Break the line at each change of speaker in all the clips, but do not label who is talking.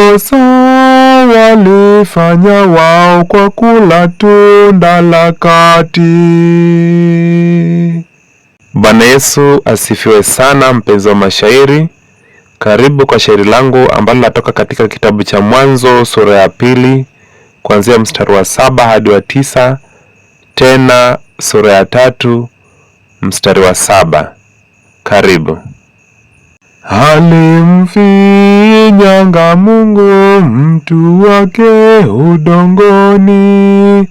Kosa walifanya wao kwa kula tunda la kati. Bwana Yesu asifiwe sana, mpenzi wa mashairi. Karibu kwa shairi langu ambalo natoka katika kitabu cha Mwanzo sura ya 2 kuanzia mstari wa 7 hadi wa 9, tena sura ya 3 mstari wa 7. Karibu. Alimfinyanga Mungu mtu wake udongoni,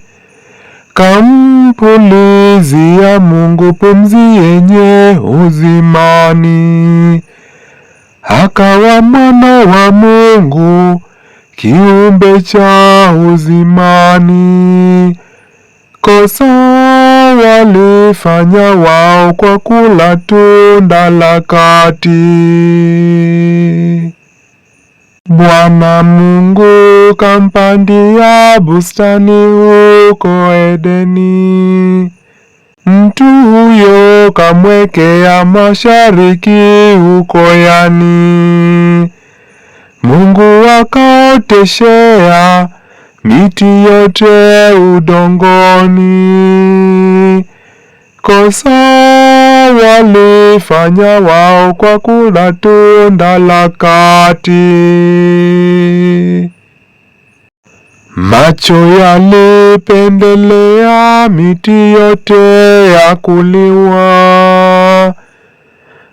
kampulizia Mungu pumzi yenye uzimani, akawa mwana wa Mungu, kiumbe cha uzimani. Kosa walifanya wao kwa kula tunda la kati. Bwana Mungu kampandia bustani huko Edeni, mtu huyo kamwekea mashariki huko yani. Mungu akaoteshea miti yote udongoni. Kosa walifanya wao kwa kula tunda la kati. Macho yalipendelea miti yote ya kuliwa,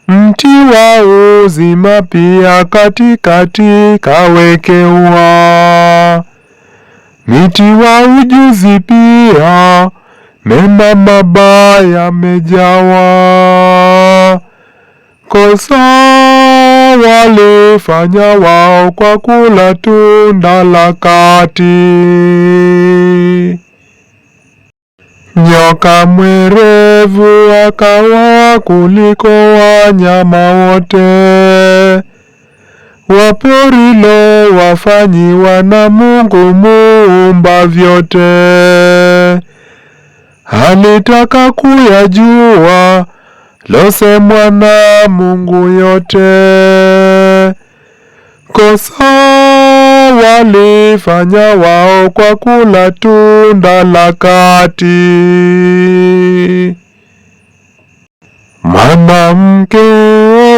mti wa uzima pia katikati kawekewa, miti wa ujuzi pia mema mabaya mejawa. Kosa walifanya wao kwa kula tunda la kati. Nyoka mwerevu akawa kuliko wanyama wote, waporilo wafanyiwa na Mungu muumba vyote. Alitaka kuyajua losemwa na Mungu yote. Kosa walifanya wao kwa kula tunda la kati. Mwanamke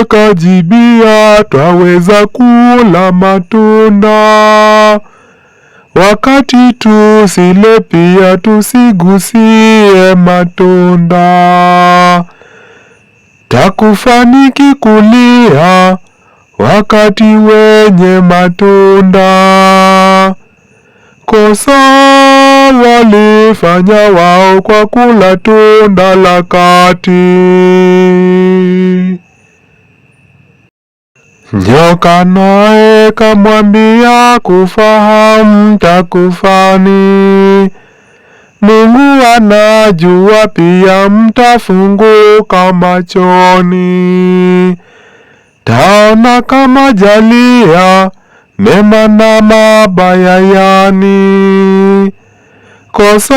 kajibia, twaweza kula matunda, wakati tusile pia tusigusie matunda. Takufaniki kulia wakati wenye matunda. Kosa walifanya wao kwa kula tunda la kati. Nyoka naye kamwambia, kufahamu takufani, Mungu anajua pia mtafunguka machoni, taona kama jalia mema na mabaya yani. Kosa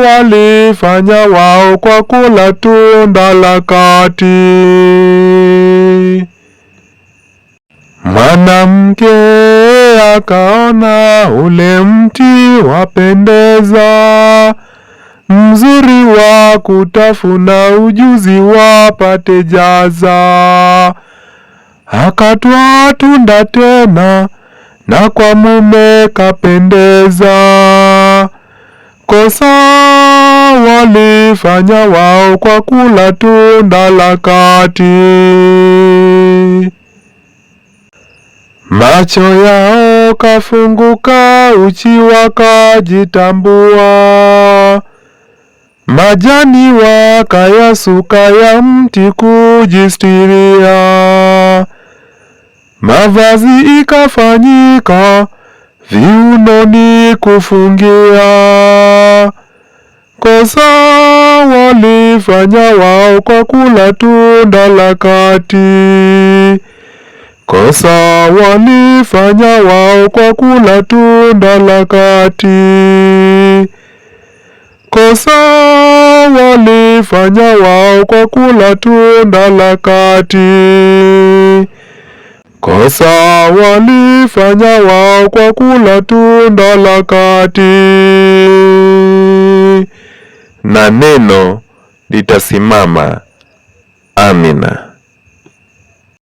walifanya wao kwa kula tunda la kati. Mwanamke akaona ule mti wapendeza, mzuri wa kutafuna, ujuzi wapate jaza. Akatwaa tunda tena na kwa mume kapendeza. Kosa walifanya wao kwa kula tunda la kati. Macho yao kafunguka, uchi wakajitambua, majani wakayasuka ya mti kujistiria, mavazi ikafanyika viunoni kufungia. Kosa walifanya wao kwa kula tunda la kati. Kosa walifanya wao kwa kula tunda la kati. Kosa walifanya wao kwa kula tunda la kati. Kosa walifanya wao kwa kula tunda la kati, na neno litasimama. Amina.